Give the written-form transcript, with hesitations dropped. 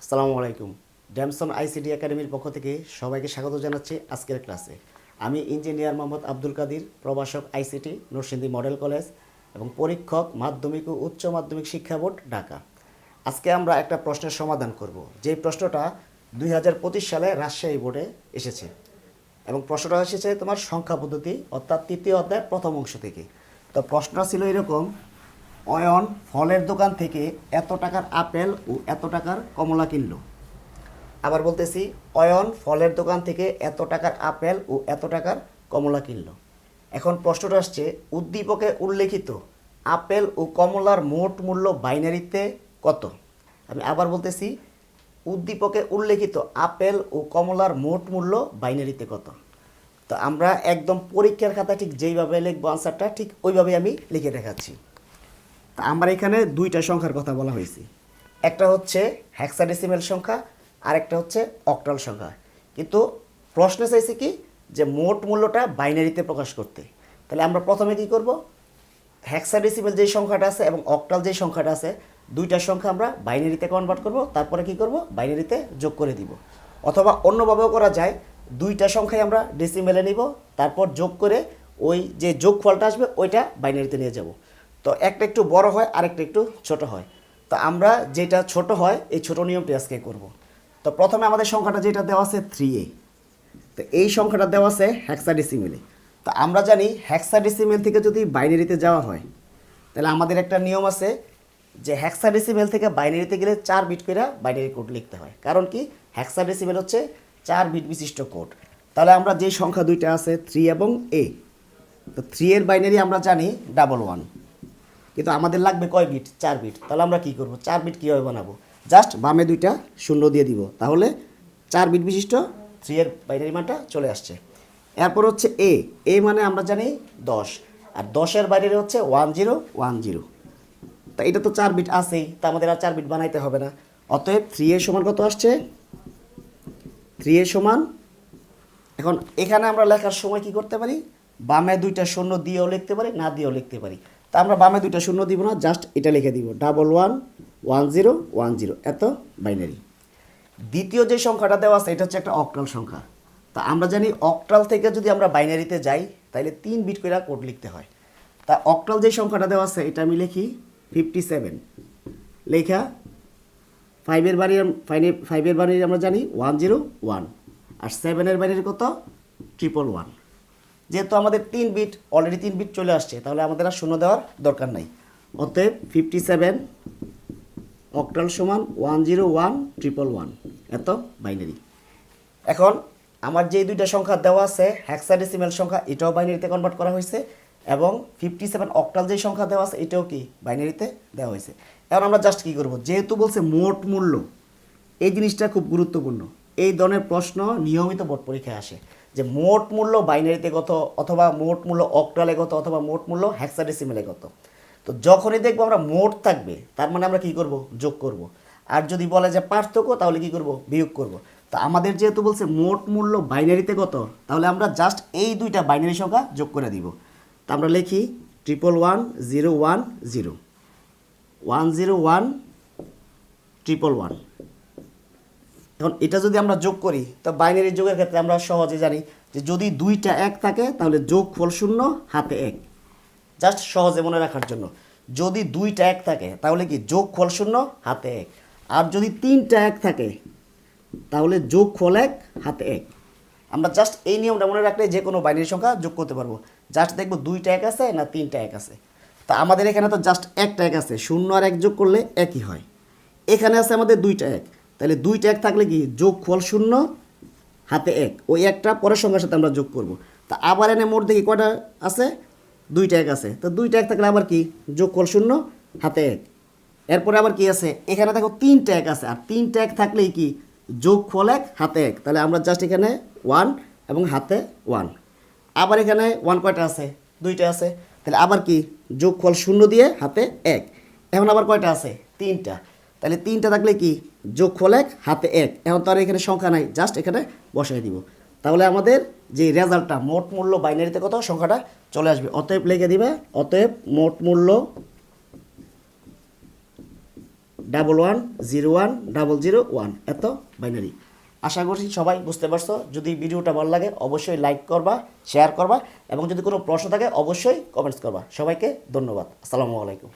আসসালামু আলাইকুম। Damson ICT একাডেমির পক্ষ থেকে সবাইকে স্বাগত জানাচ্ছি আজকের ক্লাসে। আমি ইঞ্জিনিয়ার মোহাম্মদ আব্দুল কাদির, প্রভাষক আইসিটি নরসিংদী মডেল কলেজ এবং পরীক্ষক মাধ্যমিক ও উচ্চ মাধ্যমিক শিক্ষা বোর্ড, ঢাকা। আজকে আমরা একটা প্রশ্নের সমাধান করব, যেই প্রশ্নটা 2025 সালে রাজশাহী বোর্ডে এসেছে এবং প্রশ্নটা এসেছে তোমার সংখ্যা পদ্ধতি অর্থাৎ তৃতীয় অধ্যায়ের প্রথম অংশ থেকে। তো প্রশ্নটা ছিল এরকম: অয়ন ফলের দোকান থেকে এত টাকার আপেল ও এত টাকার কমলা কিনলো। আবার বলতেছি, অয়ন ফলের দোকান থেকে এত টাকার আপেল ও এত টাকার কমলা কিনলো। এখন প্রশ্নটা আসছে, উদ্দীপকে উল্লেখিত আপেল ও কমলার মোট মূল্য বাইনারিতে কত? আমি আবার বলতেছি, উদ্দীপকে উল্লেখিত আপেল ও কমলার মোট মূল্য বাইনারিতে কত? তো আমরা একদম পরীক্ষার খাতা ঠিক যেইভাবে লিখবো আনসারটা ঠিক ওইভাবেই আমি লিখে দেখাচ্ছি। তা আমার এখানে দুইটা সংখ্যার কথা বলা হয়েছে, একটা হচ্ছে হেক্সাডেসিমেল সংখ্যা আর একটা হচ্ছে অক্টাল সংখ্যা। কিন্তু প্রশ্নে চাইছে কি, যে মোট মূল্যটা বাইনারিতে প্রকাশ করতে। তাহলে আমরা প্রথমে কি করব, হেক্সাডেসিমেল যেই সংখ্যাটা আছে এবং অক্টাল যেই সংখ্যাটা আছে, দুইটা সংখ্যা আমরা বাইনারিতে কনভার্ট করব, তারপরে কি করব, বাইনারিতে যোগ করে দিব। অথবা অন্যভাবেও করা যায়, দুইটা সংখ্যাই আমরা ডেসিমেলে নিব, তারপর যোগ করে ওই যে যোগফলটা আসবে ওইটা বাইনারিতে নিয়ে যাব। তো একটা একটু বড় হয়, আরেকটা একটু ছোট হয়। তো আমরা যেটা ছোট হয় এই ছোট নিয়মটি আজকে করব। তো প্রথমে আমাদের সংখ্যাটা যেটা দেওয়া আছে 3a, তো এই সংখ্যাটা দেওয়া আছে হেক্সাডেসিমেলে। তো আমরা জানি হেক্সাডেসিমেল থেকে যদি বাইনারিতে যাওয়া হয়, তাহলে আমাদের একটা নিয়ম আছে যে হেক্সাডেসিমেল থেকে বাইনারিতে গেলে 4 বিট করে বাইনারি কোড লিখতে হয়। কারণ কি, হেক্সাডেসিমেল হচ্ছে 4 বিট বিশিষ্ট কোড। তাহলে আমরা যে সংখ্যা দুইটা আছে 3 এবং a, তো 3 এর বাইনারি আমরা জানি 11, কিন্তু আমাদের লাগবে কয় বিট? 4 বিট। তাহলে আমরা কি করব, 4 বিট কীভাবে বানাবো? জাস্ট বামে দুইটা শূন্য দিয়ে দিব, তাহলে 4 বিট বিশিষ্ট 3 এর বাইনারি মানটা চলে আসছে। এরপর হচ্ছে এ মানে আমরা জানি 10, আর 10-এর বাইনারি হচ্ছে 1010। তা এটা তো 4 বিট আছেই, তা আমাদের আর 4 বিট বানাইতে হবে না। অতএব 3 এর সমান কত আসছে? 3 এর সমান, এখন এখানে আমরা লেখার সময় কি করতে পারি, বামে দুইটা শূন্য দিয়েও লিখতে পারি, না দিয়েও লিখতে পারি। তা আমরা বামে দুইটা শূন্য দিব না, জাস্ট এটা লিখে দিব 111010, এত বাইনারি। দ্বিতীয় যে সংখ্যাটা দেওয়া আছে এটা হচ্ছে একটা অক্টাল সংখ্যা। তা আমরা জানি অক্টাল থেকে যদি আমরা বাইনারিতে যাই তাহলে 3 বিট করে কোড লিখতে হয়। তা অক্টাল যে সংখ্যাটা দেওয়া আছে এটা আমি লিখি 57, লেখা 5-এর বাড়ি আমরা জানি 101, আর 7-এর বাইনারি কত? 111। যেহেতু আমাদের 3 বিট, অলরেডি 3 বিট চলে আসছে, তাহলে আমাদের আর শূন্য দেওয়ার দরকার নাই। অতএব 57 অক্টাল সমান 101111, এত বাইনারি। এখন আমার যে দুইটা সংখ্যা দেওয়া আছে হেক্সাডেসিমেল সংখ্যা, এটাও বাইনারিতে কনভার্ট করা হয়েছে, এবং 57 অক্টাল যে সংখ্যা দেওয়া আছে এটাও কি বাইনারিতে দেওয়া হয়েছে। এখন আমরা জাস্ট কী করব, যেহেতু বলছে মোট মূল্য, এই জিনিসটা খুব গুরুত্বপূর্ণ। এই ধরনের প্রশ্ন নিয়মিত বোর্ড পরীক্ষায় আসে, যে মোট মূল্য বাইনারিতে কত, অথবা মোট মূল্য অক্টালে কত, অথবা মোট মূল্য হেক্সাডেসিমেলে কত। তো যখনই দেখবো আমরা মোট থাকবে, তার মানে আমরা কি করব, যোগ করব। আর যদি বলে যে পার্থক্য, তাহলে কি করব, বিয়োগ করব। তো আমাদের যেহেতু বলছে মোট মূল্য বাইনারিতে কত, তাহলে আমরা জাস্ট এই দুইটা বাইনারি সংখ্যা যোগ করে দিব। তো আমরা লিখি 111010, 10111। এখন এটা যদি আমরা যোগ করি, তো বাইনারি যোগের ক্ষেত্রে আমরা সহজে জানি যে যদি দুইটা এক থাকে তাহলে যোগফল 0 হাতে 1। জাস্ট সহজে মনে রাখার জন্য, যদি দুইটা এক থাকে তাহলে কি যোগফল 0 হাতে 1, আর যদি তিনটা এক থাকে তাহলে যোগফল 1 হাতে 1। আমরা জাস্ট এই নিয়মটা মনে রাখলে যে কোনো বাইনারি সংখ্যা যোগ করতে পারবো। জাস্ট দেখবো দুইটা এক আছে না তিনটা এক আছে। তা আমাদের এখানে তো জাস্ট একটা এক আছে, 0 আর 1 যোগ করলে একই হয়। এখানে আছে আমাদের দুইটা এক, তাহলে দুইটা এক থাকলে কি যোগফল 0 হাতে 1, ওই একটা পরের সংখ্যার সাথে আমরা যোগ করব। তা আবার এনে মোট দেখি কয়টা আছে, দুইটা এক আছে। তো দুইটা এক থাকলে আবার কি যোগফল 0 হাতে 1। এরপরে আবার কি আছে, এখানে দেখো তিনটা এক আছে, আর তিনটা এক থাকলেই কি যোগফল 1 হাতে 1। তাহলে আমরা জাস্ট এখানে 1 এবং হাতে 1। আবার এখানে 1 কয়টা আছে, দুইটা আছে, তাহলে আবার কি যোগফল 0 দিয়ে হাতে 1। এখন আবার কয়টা আছে, তিনটা, তাহলে তিনটা থাকলে কি যোগফল 1 হাতে 1। এখন তো আর এখানে সংখ্যা নাই, জাস্ট এখানে বসাই দিব। তাহলে আমাদের যে রেজাল্টটা মোট মূল্য বাইনারিতে কত সংখ্যাটা চলে আসবে। অতএব লিখে দিবে, অতএব মোট মূল্য 11010001 এত বাইনারি। আশা করছি সবাই বুঝতে পারছো। যদি ভিডিওটা ভালো লাগে অবশ্যই লাইক করবা, শেয়ার করবা এবং যদি কোনো প্রশ্ন থাকে অবশ্যই কমেন্টস করবা। সবাইকে ধন্যবাদ। আসসালামু আলাইকুম।